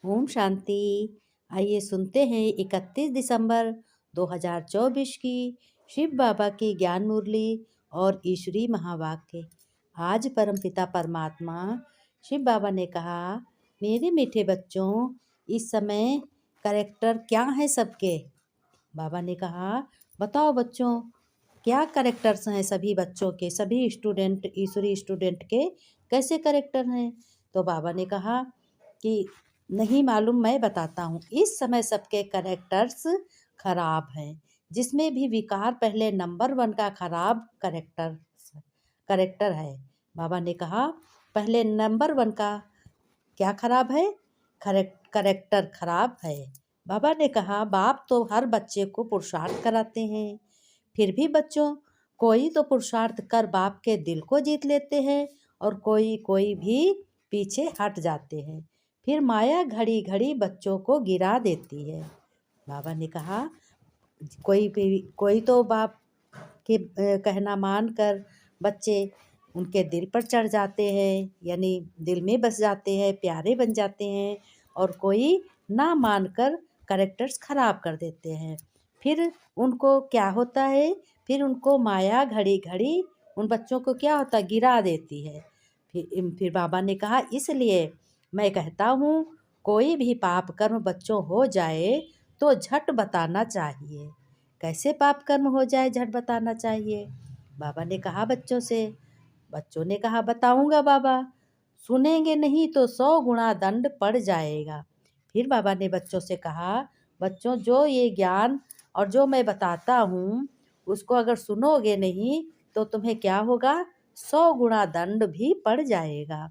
ओम शांति। आइए सुनते हैं 31 दिसंबर 2024 की शिव बाबा की ज्ञान मुरली और ईश्वरी महावाक्य। आज परमपिता परमात्मा शिव बाबा ने कहा, मेरे मीठे बच्चों, इस समय करेक्टर क्या है सबके। बाबा ने कहा, बताओ बच्चों, क्या करेक्टर्स हैं सभी बच्चों के, सभी स्टूडेंट, ईश्वरी स्टूडेंट के कैसे करेक्टर हैं। तो बाबा ने कहा कि नहीं मालूम, मैं बताता हूँ। इस समय सबके करेक्टर्स खराब हैं, जिसमें भी विकार पहले नंबर 1 का खराब करेक्टर है। बाबा ने कहा, पहले नंबर 1 का क्या खराब है? करेक्टर खराब है। बाबा ने कहा, बाप तो हर बच्चे को पुरुषार्थ कराते हैं, फिर भी बच्चों, कोई तो पुरुषार्थ कर बाप के दिल को जीत लेते हैं और कोई भी पीछे हट जाते हैं। फिर माया घड़ी घड़ी बच्चों को गिरा देती है। बाबा ने कहा, कोई तो बाप के कहना मानकर बच्चे उनके दिल पर चढ़ जाते हैं, यानी दिल में बस जाते हैं, प्यारे बन जाते हैं, और कोई ना मानकर करेक्टर्स खराब कर देते हैं। फिर उनको क्या होता है? फिर उनको माया घड़ी घड़ी उन बच्चों को क्या होता है? गिरा देती है। फिर बाबा ने कहा, इसलिए मैं कहता हूँ, कोई भी पाप कर्म बच्चों हो जाए तो झट बताना चाहिए। कैसे पाप कर्म हो जाए झट बताना चाहिए? बाबा ने कहा बच्चों से। बच्चों ने कहा, बताऊंगा बाबा। सुनेंगे नहीं तो 100 गुना दंड पड़ जाएगा। फिर बाबा ने बच्चों से कहा, बच्चों, जो ये ज्ञान और जो मैं बताता हूँ उसको अगर सुनोगे नहीं तो तुम्हें क्या होगा? 100 गुना दंड भी पड़ जाएगा।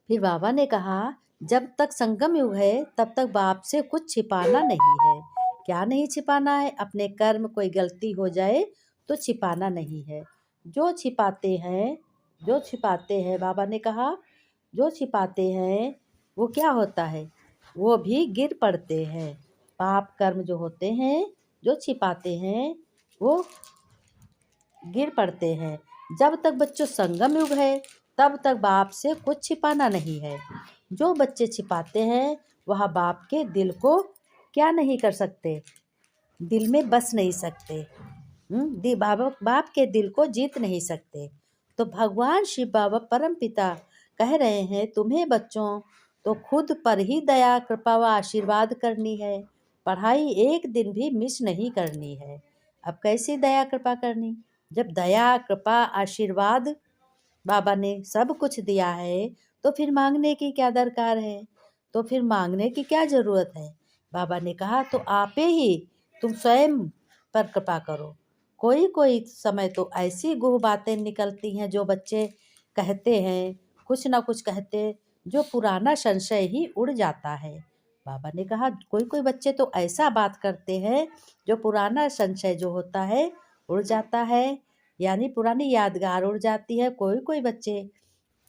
फिर बाबा ने कहा, जब तक संगम युग है तब तक बाप से कुछ छिपाना नहीं है। क्या नहीं छिपाना है? अपने कर्म, कोई गलती हो जाए तो छिपाना नहीं है। जो छिपाते हैं बाबा ने कहा, जो छिपाते हैं वो क्या होता है? वो भी गिर पड़ते हैं। पाप कर्म जो होते हैं, जो छिपाते हैं, वो गिर पड़ते हैं। जब तक बच्चों संगम युग है तब तक बाप से कुछ छिपाना नहीं है। जो बच्चे छिपाते हैं वह बाप के दिल को क्या नहीं कर सकते? दिल में बस नहीं सकते। बाप के दिल को जीत नहीं सकते। तो भगवान शिव बाबा परम पिता कह रहे हैं, तुम्हें बच्चों तो खुद पर ही दया, कृपा व आशीर्वाद करनी है। पढ़ाई एक दिन भी मिस नहीं करनी है। अब कैसी दया कृपा करनी? जब दया, कृपा, आशीर्वाद बाबा ने सब कुछ दिया है तो फिर मांगने की क्या दरकार है? तो फिर मांगने की क्या ज़रूरत है? बाबा ने कहा, तो आपे ही तुम स्वयं पर कृपा करो। कोई कोई समय तो ऐसी गुह बातें निकलती हैं जो बच्चे कहते हैं, कुछ ना कुछ कहते, जो पुराना संशय ही उड़ जाता है। बाबा ने कहा, कोई कोई बच्चे तो ऐसा बात करते हैं जो पुराना संशय जो होता है उड़ जाता है, यानी पुरानी यादगार उड़ जाती है। कोई कोई बच्चे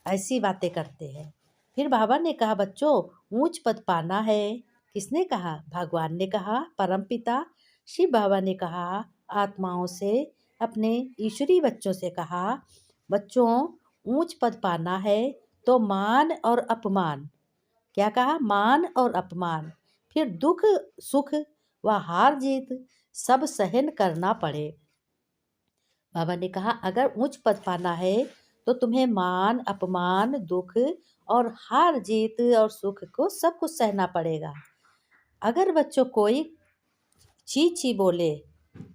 ऐसी बातें करते हैं। फिर बाबा ने कहा, बच्चों, ऊंच पद पाना है। किसने कहा? भगवान ने कहा, परमपिता शिव बाबा ने कहा आत्माओं से, अपने ईश्वरी बच्चों से कहा, बच्चों, ऊंच पद पाना है तो मान और अपमान, क्या कहा? मान और अपमान, फिर दुख सुख व हार जीत सब सहन करना पड़े। बाबा ने कहा, अगर उच्च पद पाना है तो तुम्हें मान, अपमान, दुख और हार जीत और सुख को सब कुछ सहना पड़ेगा। अगर बच्चों कोई छी छी बोले,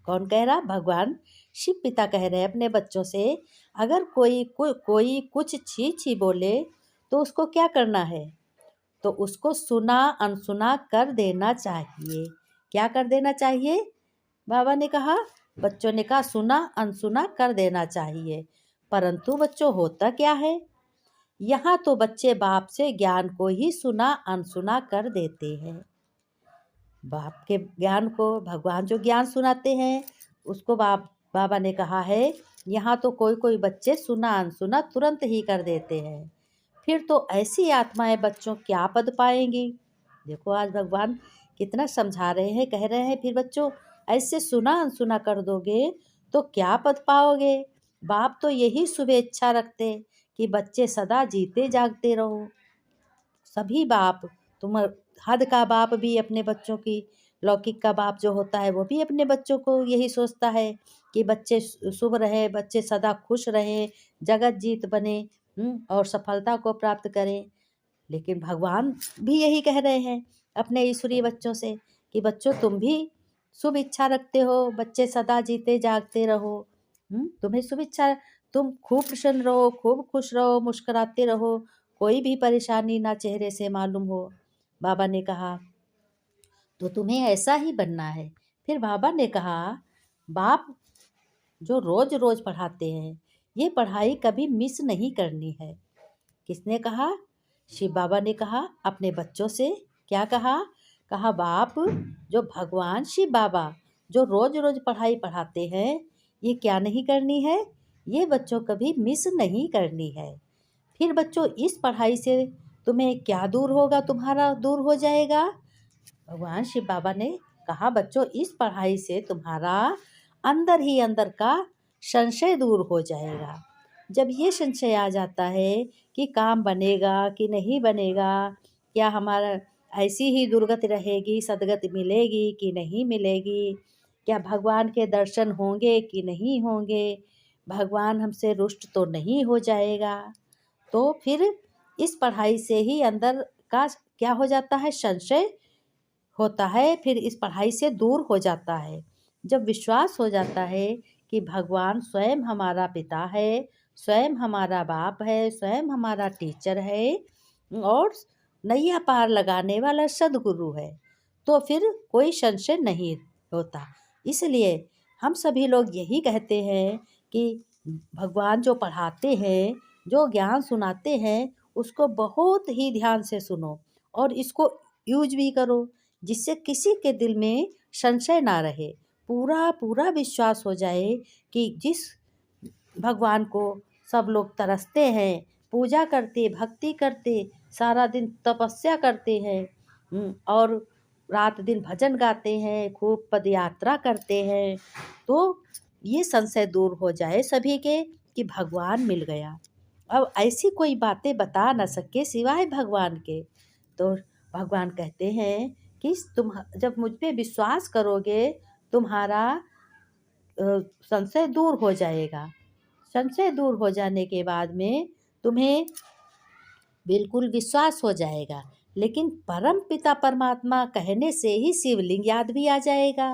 कौन कह रहा? भगवान शिव पिता कह रहे हैं अपने बच्चों से, अगर कोई कुछ छी छी बोले तो उसको क्या करना है? तो उसको सुना अनसुना कर देना चाहिए। क्या कर देना चाहिए? बाबा ने कहा, बच्चों ने कहा, सुना अनसुना कर देना चाहिए। परंतु बच्चों, होता क्या है? यहाँ तो बच्चे बाप से ज्ञान को ही सुना अनसुना कर देते हैं। बाप के ज्ञान को, भगवान जो ज्ञान सुनाते हैं उसको बाबा ने कहा है, यहाँ तो कोई कोई बच्चे सुना अनसुना तुरंत ही कर देते हैं। फिर तो ऐसी आत्माएं बच्चों क्या पद पाएंगी? देखो आज भगवान कितना समझा रहे हैं, कह रहे हैं, फिर बच्चों ऐसे सुना अनसुना कर दोगे तो क्या पद पाओगे? बाप तो यही शुभेच्छा रखते कि बच्चे सदा जीते जागते रहो। सभी बाप तुम हद का बाप भी अपने बच्चों की, लौकिक का बाप जो होता है वो भी अपने बच्चों को यही सोचता है कि बच्चे शुभ रहे, बच्चे सदा खुश रहें, जगत जीत बने, और सफलता को प्राप्त करें। लेकिन भगवान भी यही कह रहे हैं अपने ईश्वरीय बच्चों से कि बच्चों तुम भी शुभ इच्छा रखते हो, बच्चे सदा जीते जागते रहो, तुम्हें शुभ इच्छा, तुम खूब प्रसन्न रहो, खूब खुश रहो, मुस्कुराते रहो, कोई भी परेशानी ना चेहरे से मालूम हो। बाबा ने कहा तो तुम्हें ऐसा ही बनना है। फिर बाबा ने कहा बाप जो रोज रोज पढ़ाते हैं, ये पढ़ाई कभी मिस नहीं करनी है। किसने कहा? शिव बाबा ने कहा अपने बच्चों से। क्या कहा? कहा बाप जो भगवान शिव बाबा जो रोज रोज पढ़ाई पढ़ाते हैं, ये क्या नहीं करनी है, ये बच्चों कभी मिस नहीं करनी है। फिर बच्चों इस पढ़ाई से तुम्हें क्या दूर होगा, तुम्हारा दूर हो जाएगा। भगवान शिव बाबा ने कहा बच्चों इस पढ़ाई से तुम्हारा अंदर ही अंदर का संशय दूर हो जाएगा। जब ये संशय आ जाता है कि काम बनेगा कि नहीं बनेगा, क्या हमारा ऐसी ही दुर्गति रहेगी, सदगति मिलेगी कि नहीं मिलेगी, क्या भगवान के दर्शन होंगे कि नहीं होंगे, भगवान हमसे रुष्ट तो नहीं हो जाएगा, तो फिर इस पढ़ाई से ही अंदर का क्या हो जाता है, संशय होता है, फिर इस पढ़ाई से दूर हो जाता है। जब विश्वास हो जाता है कि भगवान स्वयं हमारा पिता है, स्वयं हमारा बाप है, स्वयं हमारा टीचर है और नैया पार लगाने वाला सदगुरु है, तो फिर कोई संशय नहीं होता। इसलिए हम सभी लोग यही कहते हैं कि भगवान जो पढ़ाते हैं, जो ज्ञान सुनाते हैं, उसको बहुत ही ध्यान से सुनो और इसको यूज भी करो, जिससे किसी के दिल में संशय ना रहे, पूरा पूरा विश्वास हो जाए कि जिस भगवान को सब लोग तरसते हैं, पूजा करते, भक्ति करते, सारा दिन तपस्या करते हैं, और रात दिन भजन गाते हैं, खूब पद यात्रा करते हैं, तो ये संशय दूर हो जाए सभी के कि भगवान मिल गया। अब ऐसी कोई बातें बता न सके सिवाय भगवान के। तो भगवान कहते हैं कि तुम जब मुझ पे विश्वास करोगे, तुम्हारा संशय दूर हो जाएगा। संशय दूर हो जाने के बाद में तुम्हें बिल्कुल विश्वास हो जाएगा। लेकिन परम पिता परमात्मा कहने से ही शिवलिंग याद भी आ जाएगा।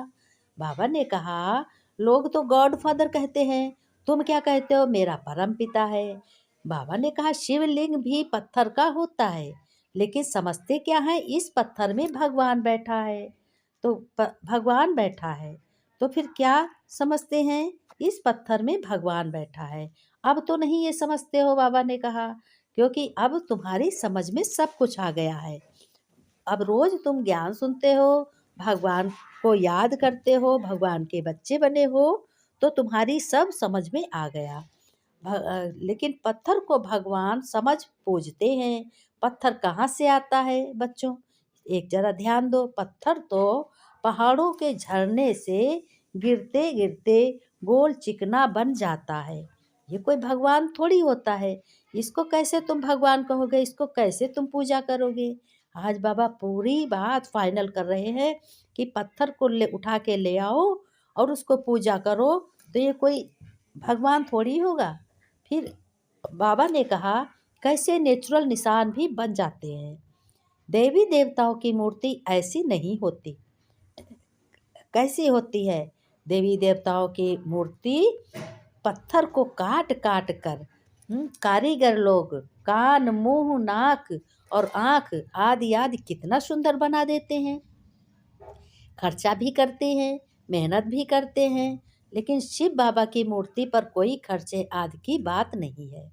बाबा ने कहा लोग तो गॉड फादर कहते हैं, तुम क्या कहते हो, मेरा परम पिता है। बाबा ने कहा शिवलिंग भी पत्थर का होता है, लेकिन समझते क्या है, इस पत्थर में भगवान बैठा है। तो भगवान बैठा है, तो फिर क्या समझते हैं, इस पत्थर में भगवान बैठा है। अब तो नहीं ये समझते हो, बाबा ने कहा, क्योंकि अब तुम्हारी समझ में सब कुछ आ गया है। अब रोज तुम ज्ञान सुनते हो, भगवान को याद करते हो, भगवान के बच्चे बने हो, तो तुम्हारी सब समझ में आ गया। लेकिन पत्थर को भगवान समझ पूजते हैं। पत्थर कहाँ से आता है बच्चों, एक जरा ध्यान दो। पत्थर तो पहाड़ों के झरने से गिरते गिरते गोल चिकना बन जाता है। ये कोई भगवान थोड़ी होता है, इसको कैसे तुम भगवान कहोगे, इसको कैसे तुम पूजा करोगे। आज बाबा पूरी बात फाइनल कर रहे हैं कि पत्थर को उठा के ले आओ और उसको पूजा करो, तो ये कोई भगवान थोड़ी होगा। फिर बाबा ने कहा कैसे नेचुरल निशान भी बन जाते हैं। देवी देवताओं की मूर्ति ऐसी नहीं होती। कैसी होती है देवी देवताओं की मूर्ति, पत्थर को काट काट कर कारीगर लोग कान, मुंह, नाक और आँख आदि आदि कितना सुंदर बना देते हैं। खर्चा भी करते हैं, मेहनत भी करते हैं, लेकिन शिव बाबा की मूर्ति पर कोई खर्चे आदि की बात नहीं है।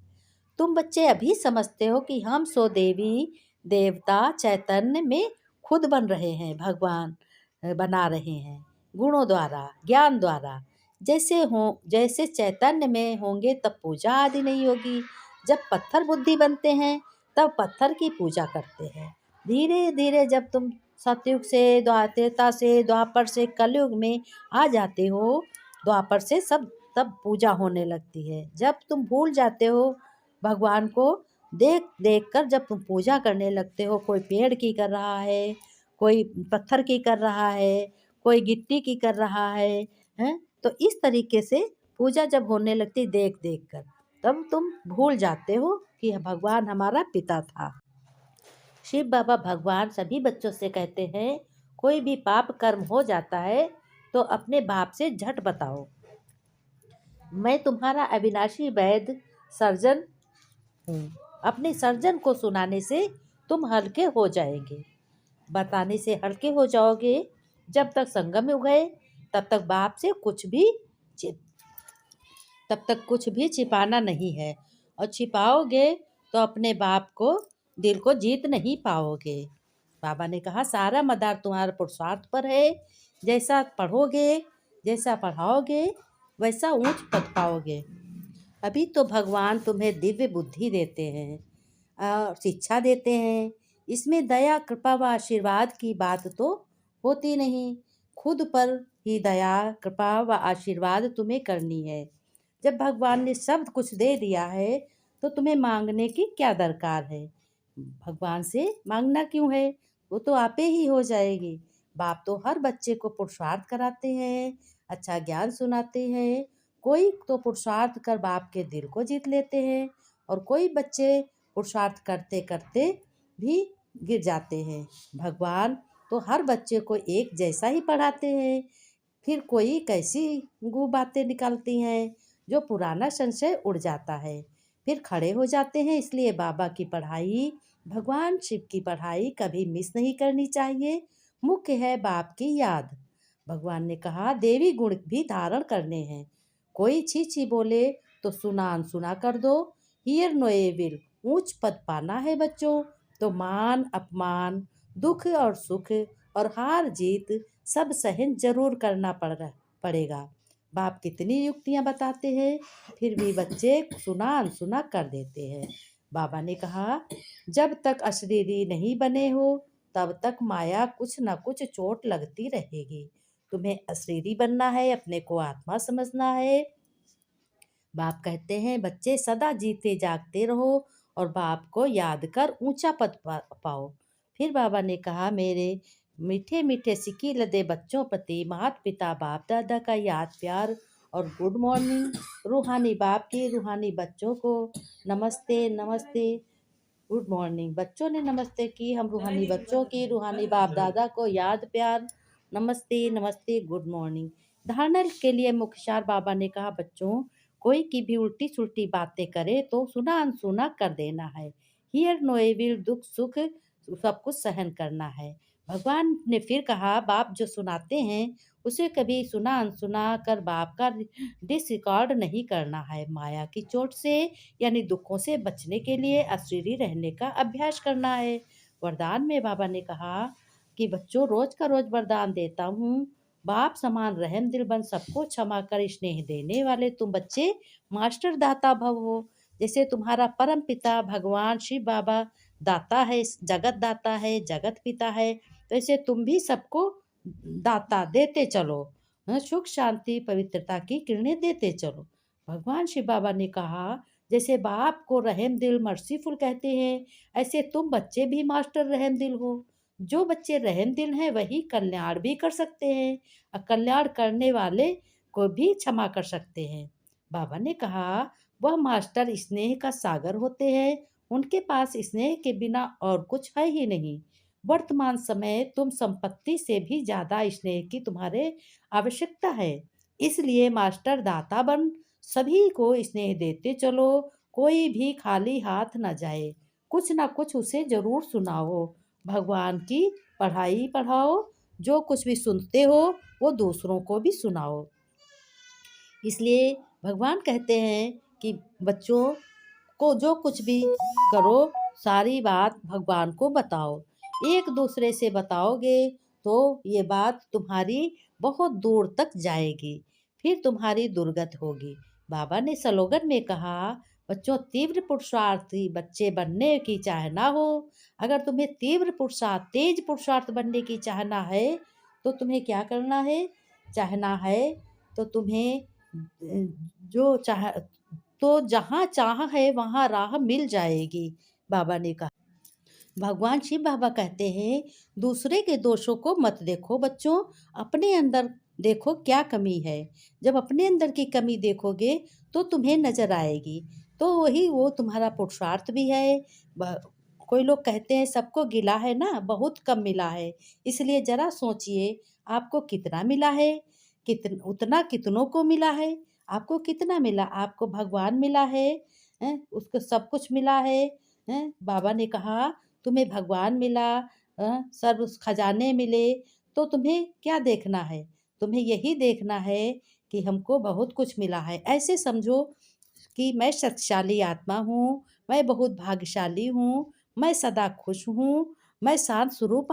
तुम बच्चे अभी समझते हो कि हम सो देवी देवता चैतन्य में खुद बन रहे हैं, भगवान बना रहे हैं गुणों द्वारा, ज्ञान द्वारा। जैसे चैतन्य में होंगे तब पूजा आदि नहीं होगी। जब पत्थर बुद्धि बनते हैं तब पत्थर की पूजा करते हैं। धीरे धीरे जब तुम सतयुग से त्रेता से द्वापर से कलयुग में आ जाते हो, द्वापर से सब तब पूजा होने लगती है। जब तुम भूल जाते हो भगवान को, देख देख कर जब तुम पूजा करने लगते हो, कोई पेड़ की कर रहा है, कोई पत्थर की कर रहा है, कोई गिट्टी की कर रहा है, हैं? तो इस तरीके से पूजा जब होने लगती देख देख कर, तब तुम भूल जाते हो कि भगवान हमारा पिता था। शिव बाबा भगवान सभी बच्चों से कहते हैं, कोई भी पाप कर्म हो जाता है तो अपने बाप से झट बताओ। मैं तुम्हारा अविनाशी वैद्य सर्जन हूँ। अपने सर्जन को सुनाने से तुम हल्के हो जाएंगे, बताने से हल्के हो जाओगे। जब तक संगम में गए तब तक बाप से तब तक कुछ भी छिपाना नहीं है, और छिपाओगे तो अपने बाप को दिल को जीत नहीं पाओगे। बाबा ने कहा, सारा मदार तुम्हारे पुरुषार्थ पर है। जैसा पढ़ोगे, जैसा पढ़ाओगे, वैसा ऊंच पद पाओगे। अभी तो भगवान तुम्हें दिव्य बुद्धि देते हैं और शिक्षा देते हैं। इसमें दया, कृपा व आशीर्वाद की बात तो होती नहीं। खुद पर ही दया, कृपा व आशीर्वाद तुम्हें करनी है। जब भगवान ने सब कुछ दे दिया है तो तुम्हें मांगने की क्या दरकार है। भगवान से मांगना क्यों है, वो तो आपे ही हो जाएगी। बाप तो हर बच्चे को पुरुषार्थ कराते हैं, अच्छा ज्ञान सुनाते हैं। कोई तो पुरुषार्थ कर बाप के दिल को जीत लेते हैं, और कोई बच्चे पुरुषार्थ करते करते भी गिर जाते हैं। भगवान तो हर बच्चे को एक जैसा ही पढ़ाते हैं। फिर कोई कैसी गू बातें निकालती हैं जो पुराना संशय उड़ जाता है, फिर खड़े हो जाते हैं। इसलिए बाबा की पढ़ाई, भगवान शिव की पढ़ाई कभी मिस नहीं करनी चाहिए। मुख्य है बाप की याद। भगवान ने कहा, देवी गुण भी धारण करने हैं। कोई छी छी बोले तो सुना अनसुना कर दो। हियर नो एविल, ऊंच पद पाना है बच्चों तो मान अपमान, दुख और सुख और हार जीत सब सहन जरूर करना पड़ेगा। बाप कितनी युक्तियां बताते हैं, फिर भी बच्चे सुना अनसुना कर देते हैं। बाबा ने कहा, जब तक अशरीरी नहीं बने हो तब तक माया कुछ न कुछ चोट लगती रहेगी। तुम्हें अशरीरी बनना है, अपने को आत्मा समझना है। बाप कहते हैं, बच्चे सदा जीते जागते रहो और बाप को याद कर ऊंचा पद पाओ। फिर बाबा ने कहा, मेरे मीठे मीठे सिक्की लदे बच्चों प्रति माता पिता बाप दादा का याद प्यार और गुड मॉर्निंग। रूहानी बाप के रूहानी बच्चों को नमस्ते नमस्ते। Good morning. बच्चों ने नमस्ते की, हम रूहानी बच्चों की रूहानी बाप दादा को याद प्यार नमस्ते नमस्ते गुड मॉर्निंग। धारणा के लिए मुख्यसार बाबा ने कहा, बच्चों कोई की भी उल्टी सुल्टी बातें करे तो सुना अनसुना कर देना है। हियर नो एविल, दुख सुख सब कुछ सहन करना है। भगवान ने फिर कहा, बाप जो सुनाते हैं उसे कभी सुना अनसुना कर बाप का डिसरिकॉर्ड नहीं करना है। माया की चोट से यानी दुखों से बचने के लिए अशरीरी रहने का अभ्यास करना है। वरदान में बाबा ने कहा कि बच्चों रोज का रोज वरदान देता हूँ। बाप समान रहम दिल बन सबको क्षमा कर स्नेह देने वाले तुम बच्चे मास्टर दाता भव हो। जैसे तुम्हारा परम पिता भगवान शिव बाबा दाता है, जगत दाता है, जगत पिता है, तो ऐसे तुम भी सबको दाता देते चलो। सुख शांति पवित्रता की किरणें देते चलो। भगवान शिव बाबा ने कहा, जैसे बाप को रहम दिल मर्सीफुल कहते हैं, ऐसे तुम बच्चे भी मास्टर रहम दिल हो। जो बच्चे रहम दिल हैं वही कल्याण भी कर सकते हैं, और कल्याण करने वाले को भी क्षमा कर सकते हैं। बाबा ने कहा, वह मास्टर स्नेह का सागर होते हैं। उनके पास स्नेह के बिना और कुछ है ही नहीं। वर्तमान समय तुम संपत्ति से भी ज्यादा स्नेह की तुम्हारे आवश्यकता है। इसलिए मास्टर दाता बन सभी को स्नेह देते चलो। कोई भी खाली हाथ न जाए, कुछ ना कुछ उसे जरूर सुनाओ। भगवान की पढ़ाई पढ़ाओ। जो कुछ भी सुनते हो वो दूसरों को भी सुनाओ। इसलिए भगवान कहते हैं कि बच्चों को जो कुछ भी करो सारी बात भगवान को बताओ। एक दूसरे से बताओगे तो ये बात तुम्हारी बहुत दूर तक जाएगी, फिर तुम्हारी दुर्गत होगी। बाबा ने स्लोगन में कहा, बच्चों तीव्र पुरुषार्थी बच्चे बनने की चाहना हो। अगर तुम्हें तीव्र पुरुषार्थ तेज पुरुषार्थ बनने की चाहना है तो तुम्हें क्या करना है, चाहना है तो तुम्हें जो चाह तो जहाँ चाह है वहाँ राह मिल जाएगी, बाबा ने कहा। भगवान शिव बाबा कहते हैं, दूसरे के दोषों को मत देखो बच्चों, अपने अंदर देखो क्या कमी है। जब अपने अंदर की कमी देखोगे तो तुम्हें नजर आएगी, तो वही वो तुम्हारा पुरुषार्थ भी है। कोई लोग कहते हैं सबको गिला है ना, बहुत कम मिला है। इसलिए जरा सोचिए, आपको कितना मिला है, उतना कितनों को मिला है। आपको कितना मिला? आपको भगवान मिला है, उसको सब कुछ मिला है। बाबा ने कहा तुम्हें भगवान मिला, सर्व खजाने मिले, तो तुम्हें क्या देखना है? तुम्हें यही देखना है कि हमको बहुत कुछ मिला है। ऐसे समझो कि मैं शक्तिशाली आत्मा हूँ, मैं बहुत भाग्यशाली हूँ, मैं सदा खुश हूँ, मैं शांत स्वरूप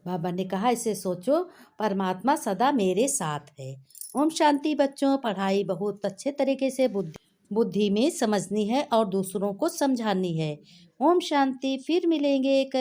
बाबा ने कहा ऐसे सोचो, परमात्मा सदा मेरे साथ है। ओम शांति बच्चों। पढ़ाई बहुत अच्छे तरीके से बुद्धि में समझनी है और दूसरों को समझानी है। ओम शांति। फिर मिलेंगे एक